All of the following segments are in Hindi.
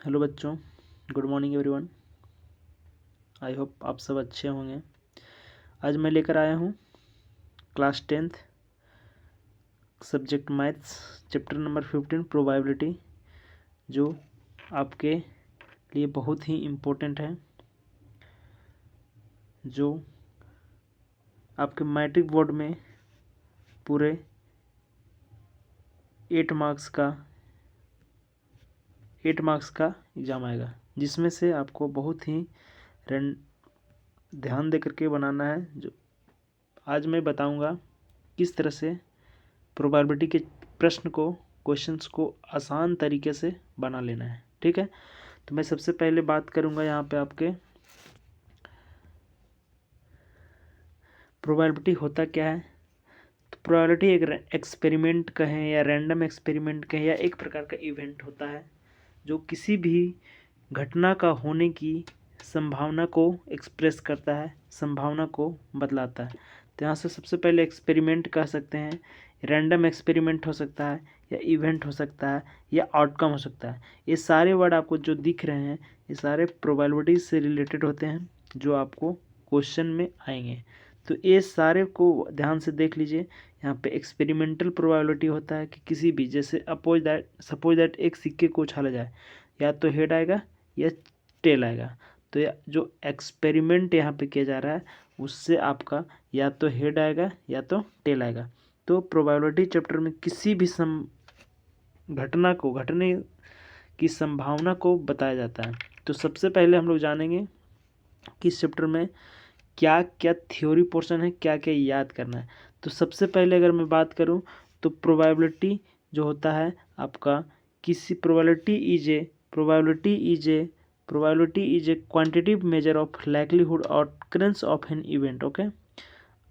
हेलो बच्चों, good morning everyone. I hope आप सब अच्छे होंगे। आज मैं लेकर आया हूँ class 10th subject maths chapter number 15 probability, जो आपके लिए बहुत ही इम्पोर्टेंट है, जो आपके मैट्रिक बोर्ड में पूरे 8 मार्क्स का एग्ज़ाम आएगा, जिसमें से आपको बहुत ही ध्यान दे करके बनाना है। जो आज मैं बताऊंगा किस तरह से प्रोबेबिलिटी के क्वेश्चंस को आसान तरीके से बना लेना है। ठीक है, तो मैं सबसे पहले बात करूंगा यहाँ पे आपके प्रोबेबिलिटी होता क्या है। तो प्रोबेबिलिटी एक एक्सपेरिमेंट कहें या रैंडम एक्सपेरिमेंट कहें या एक प्रकार का इवेंट होता है जो किसी भी घटना का होने की संभावना को एक्सप्रेस करता है, संभावना को बतलाता है। तो यहाँ से सबसे पहले एक्सपेरिमेंट कह सकते हैं, रैंडम एक्सपेरिमेंट हो सकता है, या इवेंट हो सकता है, या आउटकम हो सकता है। ये सारे वर्ड आपको जो दिख रहे हैं ये सारे प्रोबेबिलिटी से रिलेटेड होते हैं, जो आपको क्वेश्चन में आएंगे। तो ये सारे को ध्यान से देख लीजिए। यहाँ पे एक्सपेरिमेंटल प्रोबेबिलिटी होता है कि किसी भी, जैसे सपोज दैट एक सिक्के को उछाला जाए, या तो हेड आएगा या टेल आएगा। तो जो एक्सपेरिमेंट यहाँ पे किया जा रहा है उससे आपका या तो हेड आएगा या तो टेल आएगा। तो प्रोबेबिलिटी चैप्टर में किसी भी घटने की संभावना को बताया जाता है। तो सबसे पहले हम लोग जानेंगे कि इस चैप्टर में क्या क्या थ्योरी पोर्शन है, क्या क्या याद करना है। तो सबसे पहले अगर मैं बात करूं तो प्रोबेबिलिटी जो होता है आपका, किसी probability is a quantitative measure of likelihood occurrence of an event. Okay,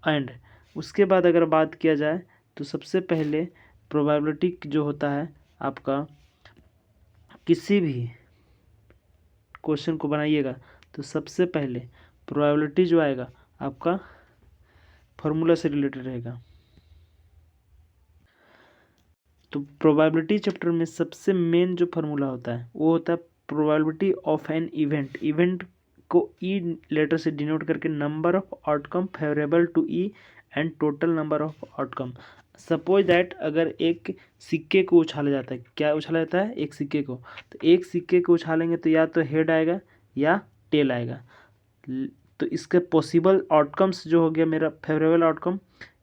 and उसके बाद अगर बात किया जाए तो सबसे पहले प्रोबेबिलिटी जो होता है आपका, किसी भी क्वेश्चन को बनाइएगा तो सबसे पहले प्रोबेबिलिटी जो आएगा आपका फॉर्मूला से रिलेटेड रहेगा। तो प्रोबेबिलिटी चैप्टर में सबसे मेन जो फार्मूला होता है वो होता है probability of an event. Event को ई लेटर से डिनोट करके number of outcome favourable to E and total number of outcome. Suppose that अगर एक सिक्के को उछाला जाता है, क्या उछाला जाता है? एक सिक्के को। तो एक सिक्के को उछालेंगे तो या तो हेड आएगा या टेल आएगा। तो इसके पॉसिबल आउटकम्स जो हो गया मेरा फेवरेबल आउटकम,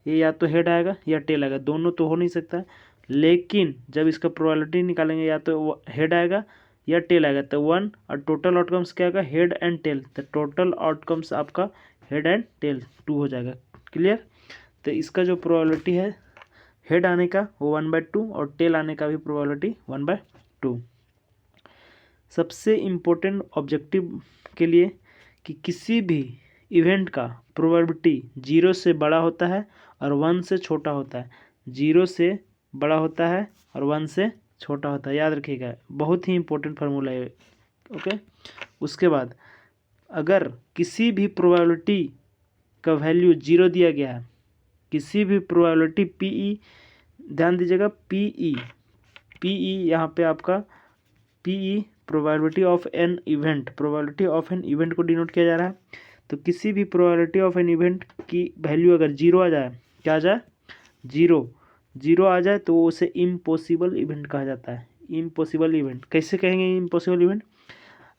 ये या तो हेड आएगा या टेल आएगा, दोनों तो हो नहीं सकता है। लेकिन जब इसका प्रोबेबिलिटी निकालेंगे या तो हेड आएगा या टेल आएगा, तो 1 और टोटल आउटकम्स क्या आएगा? Head and tail. तो टोटल आउटकम्स आपका हेड एंड टेल 2 हो जाएगा। क्लियर? तो इसका जो प्रोबेबिलिटी है हेड आने का वो 1/2 और टेल आने का भी प्रोबेबिलिटी 1/2। सबसे इम्पोर्टेंट ऑब्जेक्टिव के लिए कि किसी भी इवेंट का प्रोबेबिलिटी 0 से बड़ा होता है और 1 से छोटा होता है। 0 से बड़ा होता है और 1 से छोटा होता है, याद रखिएगा, बहुत ही इंपॉर्टेंट फार्मूला है। ओके, उसके बाद अगर किसी भी प्रोबेबिलिटी का वैल्यू 0 दिया गया है, किसी भी प्रोबेबिलिटी पीई, ध्यान दीजिएगा, पीई यहाँ पे आपका PE probability of an event को डिनोट किया जा रहा है। तो किसी भी प्रोबेबिलिटी ऑफ एन इवेंट की वैल्यू अगर 0 आ जाए, क्या आ जाए? 0 आ जाए तो उसे इम्पॉसिबल इवेंट कहा जाता है। इम्पॉसिबल इवेंट कैसे कहेंगे? इम्पॉसिबल इवेंट,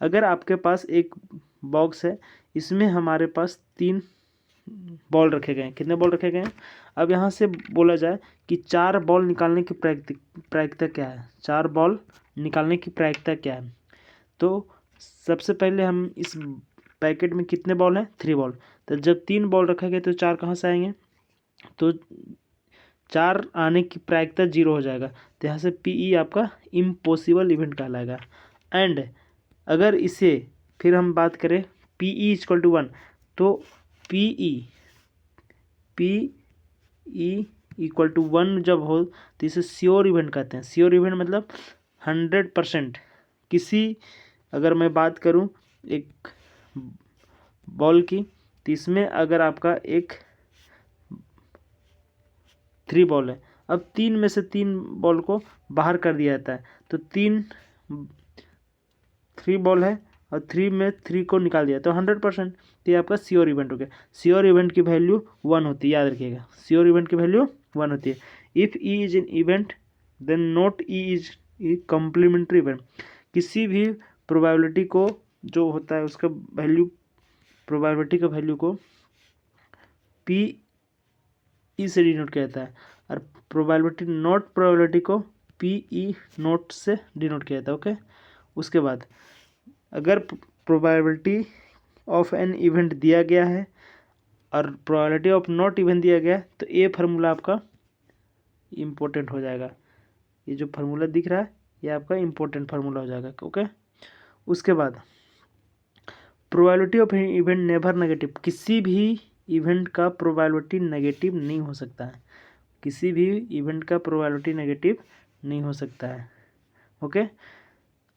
अगर आपके पास एक बॉक्स है, इसमें हमारे पास 3 बॉल रखे गए हैं। कितने बॉल रखे गए हैं? अब यहाँ से बोला जाए कि 4 बॉल निकालने की प्रायिकता क्या है? 4 बॉल निकालने की प्रायिकता क्या है? तो सबसे पहले हम इस पैकेट में कितने बॉल हैं? 3 बॉल। तो जब 3 बॉल रखा गया तो 4 कहाँ से आएंगे? तो 4 आने की प्रायिकता 0 हो जाएगा। तो यहाँ से पीई आपका इम्पॉसिबल इवेंट कहलाएगा। एंड अगर इसे फिर हम बात करें पीई इक्वल टू 1, तो पीई इक्वल टू 1 जब हो तो इसे श्योर इवेंट कहते हैं। श्योर इवेंट मतलब 100%। किसी, अगर मैं बात करूं एक बॉल की, तो इसमें अगर आपका एक 3 बॉल है, अब 3 में से 3 बॉल को बाहर कर दिया जाता है, तो 3 3 बॉल है और 3 में 3 को निकाल दिया तो 100%, तो ये आपका श्योर इवेंट हो गया। श्योर इवेंट की वैल्यू 1 होती है, याद रखिएगा, श्योर इवेंट की वैल्यू 1 होती है। If E is an event then not E is complementary event. किसी भी प्रोबेबिलिटी को जो होता है उसका वैल्यू, प्रोबेबिलिटी का वैल्यू को पी ई से डिनोट किया जाता है, और प्रोबेबिलिटी नॉट प्रोबेबिलिटी को पी ई नोट से डिनोट किया जाता है। ओके, उसके बाद अगर प्रोबेबिलिटी ऑफ एन इवेंट दिया गया है और प्रोबेबिलिटी ऑफ नॉट इवेंट दिया गया है तो ये फार्मूला आपका इम्पोर्टेंट हो जाएगा। ये जो फार्मूला दिख रहा है ये आपका इम्पोर्टेंट फार्मूला हो जाएगा। ओके, उसके बाद probability of an event never negative. किसी भी इवेंट का प्रोबेबिलिटी नेगेटिव नहीं हो सकता है, किसी भी इवेंट का प्रोबेबिलिटी नेगेटिव नहीं हो सकता है। ओके,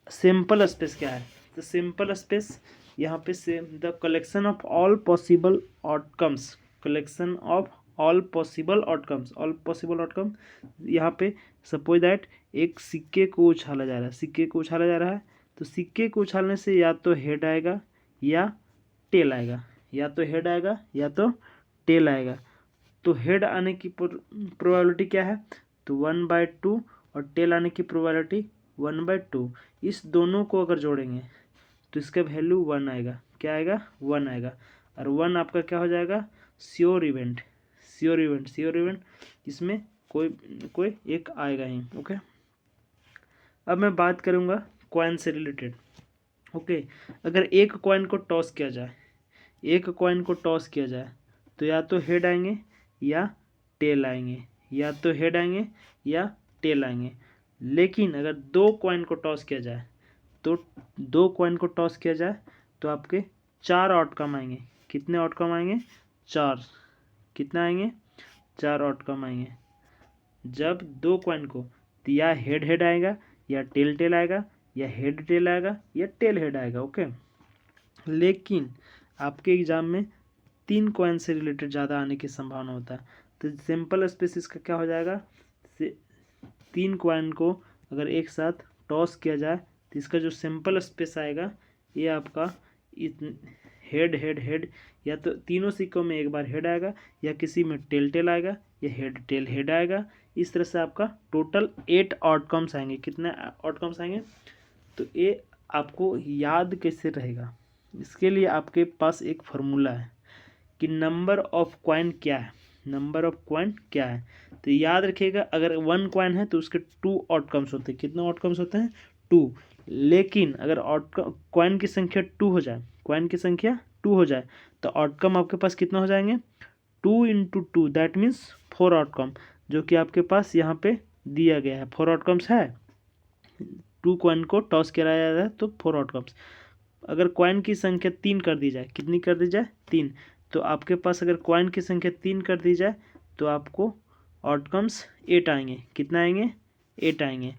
सिंपल स्पेस क्या है? तो सिंपल स्पेस यहाँ पे से the collection of all possible outcomes, collection of all possible outcomes, all possible outcome. यहाँ पे सपोज दैट एक सिक्के को उछाला जा रहा है, सिक्के को उछाला जा रहा है, तो सिक्के को उछालने से या तो हेड आएगा या टेल आएगा, या तो हेड आएगा या तो टेल आएगा। तो हेड आने की प्रोबेबिलिटी क्या है? तो 1/2 और टेल आने की प्रोबेबिलिटी 1/2। इस दोनों को अगर जोड़ेंगे तो इसका वैल्यू 1 आएगा। क्या आएगा? 1 आएगा। और 1 आपका क्या हो जाएगा? Sure event, sure event, sure event. इसमें कोई एक आएगा ही। ओके, अब मैं बात करूँगा कॉइन से रिलेटेड। ओके, अगर एक कॉइन को टॉस किया जाए, एक कॉइन को टॉस किया जाए तो या तो हेड आएंगे या टेल आएंगे, या तो हेड आएंगे या टेल आएंगे। लेकिन अगर दो कॉइन को टॉस किया जाए, तो दो कॉइन को टॉस किया जाए तो आपके 4 आउटकम आएंगे। कितने आउटकम आएंगे? 4। कितना आएंगे? 4 आउटकम आएंगे। जब दो कॉइन को या हेड हेड आएगा या टेल टेल आएगा, या हेड टेल आएगा या टेल हेड आएगा। ओके, लेकिन आपके एग्जाम में 3 कॉइन से रिलेटेड ज़्यादा आने की संभावना होता है। तो सिंपल स्पेस इसका क्या हो जाएगा? 3 कॉइन को अगर एक साथ टॉस किया जाए तो इसका जो सिंपल स्पेस आएगा ये आपका हेड हेड हेड, या तो तीनों सिक्कों में एक बार हेड आएगा, या किसी में टेल टेल आएगा, या हेड टेल हेड आएगा। इस तरह से आपका टोटल 8 आउटकम्स आएंगे। कितने आउटकम्स आएंगे? तो ये आपको याद कैसे रहेगा? इसके लिए आपके पास एक फार्मूला है कि नंबर ऑफ कॉइन क्या है, नंबर ऑफ कॉइन क्या है। तो याद रखिएगा, अगर 1 कॉइन है तो उसके 2 आउटकम्स होते हैं। कितने आउटकम्स होते हैं? 2। लेकिन अगर कॉइन की संख्या 2 हो जाए, कॉइन की संख्या 2 हो जाए तो आउटकम आपके पास कितना हो जाएंगे? 2 × 2, दैट मीन्स 4 आउटकम, जो कि आपके पास यहाँ पे दिया गया है। 4 आउटकम्स है। 2 कॉइन को टॉस कराया जाता है तो 4 आउटकम्स। अगर कॉइन की संख्या 3 कर दी जाए, कितनी कर दी जाए? 3। तो आपके पास अगर कॉइन की संख्या 3 कर दी जाए तो आपको आउटकम्स 8 आएंगे। कितना आएंगे? 8 आएंगे।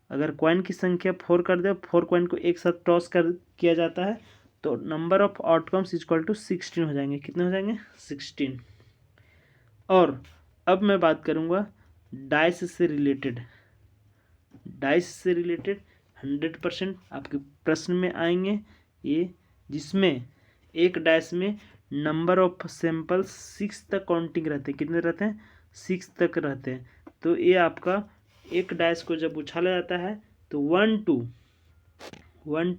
अगर कॉइन की संख्या 4 कर दे, 4 कॉइन को एक साथ टॉस किया जाता है तो number of outcomes equal to 16 हो जाएंगे। कितने हो जाएंगे? 16। और अब मैं बात करूँगा डाइस से रिलेटेड। डाइस से रिलेटेड 100% आपके प्रश्न में आएंगे ये, जिसमें एक डाइस में नंबर ऑफ सैंपल 6 तक काउंटिंग रहते हैं। कितने रहते हैं? 6 तक रहते हैं। तो ये आपका एक डाइस को जब उछाला जाता है तो 1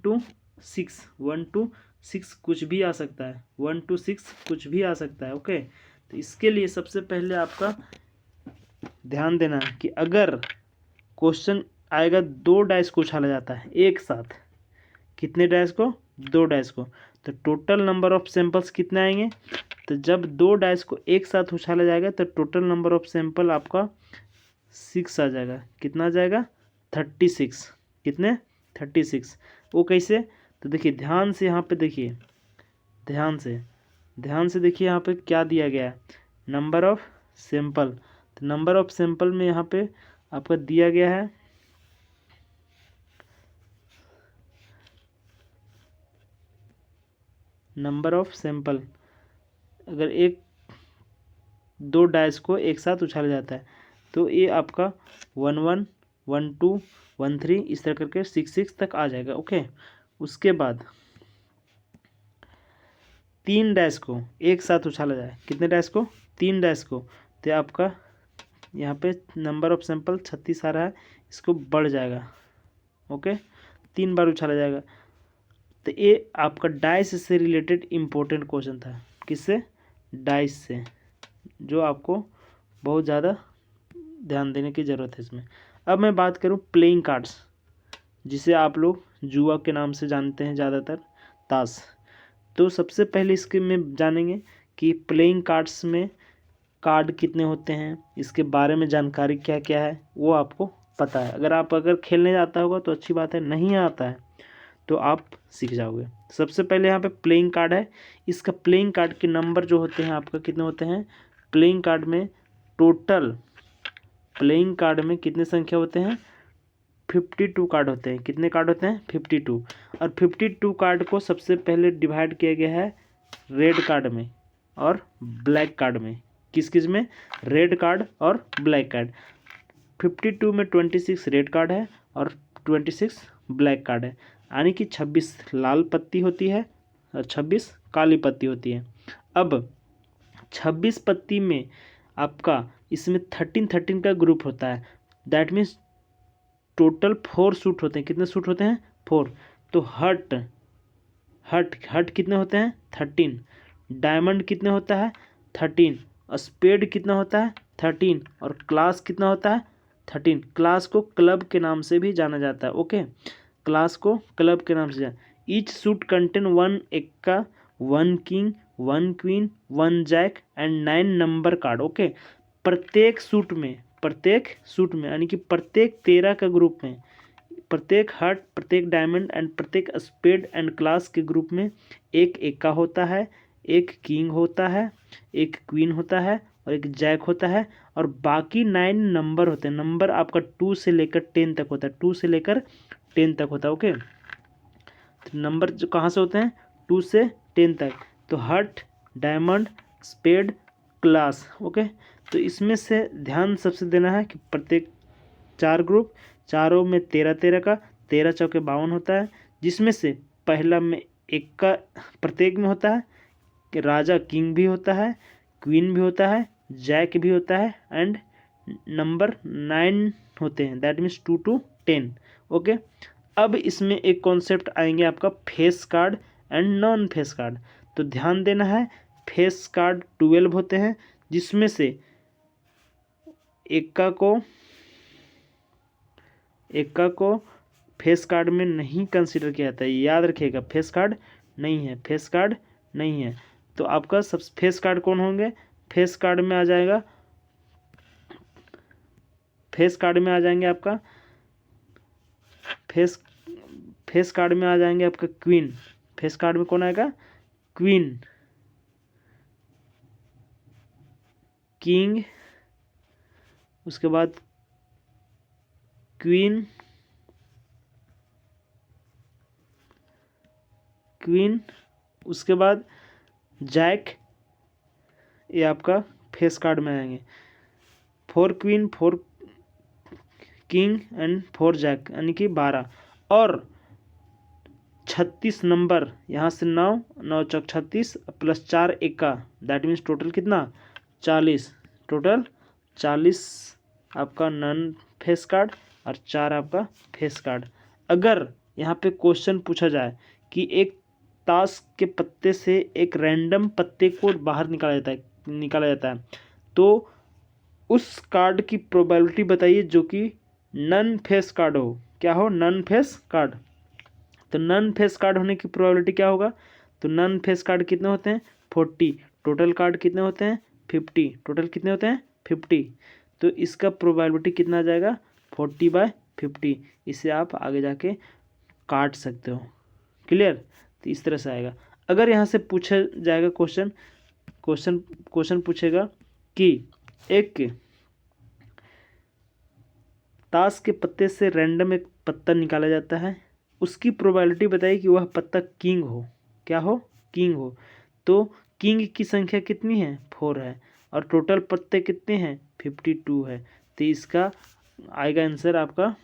to 6, 1 to 6 कुछ भी आ सकता है, 1 to 6 कुछ भी आ सकता है। ओके, तो इसके लिए सबसे पहले आपका ध्यान देना है कि अगर क्वेश्चन आएगा 2 डाइस को उछाला जाता है एक साथ, कितने डाइस को? 2 डाइस को, तो टोटल नंबर ऑफ सैंपल्स कितने आएंगे? तो जब 2 डाइस को एक साथ उछाला जाएगा तो टोटल नंबर ऑफ सैंपल आपका 6 आ जाएगा। कितना आ जाएगा? 36। कितने? 36। वो कैसे? तो देखिए ध्यान से, यहाँ पे देखिए, ध्यान से देखिए यहाँ पे क्या दिया गया है? Number of sample. तो नंबर ऑफ सैंपल में यहाँ पे आपका दिया गया है नंबर ऑफ सैंपल। अगर 2 डाइस को एक साथ उछाला जाता है तो ये आपका 1 1, 1 2, 1 3 इस तरह करके 6 6 तक आ जाएगा। ओके, उसके बाद 3 डैश को एक साथ उछाला जाए, कितने डैश को, 3 डैश को, तो आपका यहाँ पे नंबर ऑफ सैंपल 36 आ रहा है, इसको बढ़ जाएगा। ओके, 3 बार उछाला जाएगा। तो ये आपका डाइस से रिलेटेड इम्पोर्टेंट क्वेश्चन था, किससे, डाइस से, जो आपको बहुत ज़्यादा ध्यान देने की ज़रूरत है इसमें। अब मैं बात करूँ प्लेइंग कार्ड्स, जिसे आप लोग जुआ के नाम से जानते हैं ज़्यादातर, ताश। तो सबसे पहले इसके में जानेंगे कि प्लेइंग कार्ड्स में कार्ड कितने होते हैं, इसके बारे में जानकारी क्या क्या है वो आपको पता है। अगर खेलने जाता होगा तो अच्छी बात है, नहीं आता है तो आप सीख जाओगे। सबसे पहले यहाँ पे प्लेइंग कार्ड है। इसका प्लेइंग कार्ड के नंबर जो होते हैं आपका कितने होते हैं, प्लेइंग कार्ड में टोटल प्लेइंग कार्ड में कितने संख्या होते हैं, 52 कार्ड होते हैं। कितने कार्ड होते हैं, 52। और 52 कार्ड को सबसे पहले डिवाइड किया गया है रेड कार्ड में और ब्लैक कार्ड में। किस किस में, रेड कार्ड और ब्लैक कार्ड। 52 में 26 रेड कार्ड है और 26 ब्लैक कार्ड है, यानी कि 26 लाल पत्ती होती है और 26 काली पत्ती होती है। अब 26 पत्ती में आपका इसमें 13 का ग्रुप होता है, दैट मीन्स टोटल 4 सूट होते हैं। कितने सूट होते हैं, 4। तो हट कितने होते हैं, 13। डायमंड कितने होता है, 13। स्पेड कितना होता है, 13। और क्लास कितना होता है, 13। क्लास को क्लब के नाम से भी जाना जाता है। ओके, क्लास को क्लब के नाम से जाना। ईच सूट कंटेन 1 एक्का, 1 king, 1 queen, 1 jack and 9 number card. Okay, प्रत्येक सूट में यानी कि प्रत्येक 13 का ग्रुप में, प्रत्येक हार्ट, प्रत्येक डायमंड एंड प्रत्येक स्पेड एंड क्लास के ग्रुप में एक एक्का होता है, एक किंग होता है, एक क्वीन होता है और एक जैक होता है, और बाकी 9 नंबर होते हैं। नंबर आपका 2 से लेकर 10 तक होता है, 2 से लेकर 10 तक होता है। ओके, तो नंबर जो कहाँ से होते हैं, 2 से 10 तक। तो heart, diamond, spade, class. Okay, तो इसमें से ध्यान सबसे देना है कि प्रत्येक 4 ग्रुप, चारों में 13 का, 13 चौके 52 होता है, जिसमें से पहला में एक का प्रत्येक में होता है कि राजा किंग भी होता है, क्वीन भी होता है, जैक भी होता है एंड नंबर 9 होते हैं, दैट मीन्स 2 to 10। ओके, अब इसमें एक कॉन्सेप्ट आएंगे आपका face card and non face card. तो ध्यान देना है, फेस कार्ड 12 होते हैं, जिसमें से एक्का को फेस कार्ड में नहीं कंसीडर किया जाता है, याद रखिएगा। फेस कार्ड नहीं है। तो आपका सब फेस कार्ड कौन होंगे, फेस कार्ड में आ जाएंगे आपका फेस कार्ड में आ जाएंगे आपका क्वीन। फेस कार्ड में कौन आएगा, क्वीन, किंग, उसके बाद क्वीन, उसके बाद जैक, ये आपका फेस कार्ड में आएंगे। 4 क्वीन, 4 किंग एंड 4 जैक, यानी कि 12। और 36 नंबर, यहाँ से 9 चौक 36 plus 4 Ekka, that means total कितना, 40। टोटल 40 आपका नॉन फेस कार्ड और 4 आपका फेस कार्ड। अगर यहाँ पे क्वेश्चन पूछा जाए कि एक ताश के पत्ते से एक रैंडम पत्ते को बाहर निकाला जाता है, तो उस कार्ड की प्रोबेबिलिटी बताइए जो कि नॉन फेस कार्ड हो। क्या हो, नॉन फेस कार्ड। तो नॉन फेस कार्ड होने की प्रोबेबिलिटी क्या होगा, तो नॉन फेस कार्ड कितने होते हैं, 40। टोटल कार्ड कितने होते हैं, 50। टोटल कितने होते हैं, 50। तो इसका प्रोबेबिलिटी कितना आ जाएगा, 40/50। इसे आप आगे जाके काट सकते हो। क्लियर, तो इस तरह से आएगा। अगर यहाँ से पूछा जाएगा क्वेश्चन पूछेगा कि एक ताश के पत्ते से रैंडम एक पत्ता निकाला जाता है, उसकी प्रोबेबिलिटी बताइए कि वह पत्ता किंग हो। क्या हो, किंग हो। तो किंग की संख्या कितनी है, 4 है, और टोटल पत्ते कितने हैं, 52 है। तो इसका आएगा आंसर आपका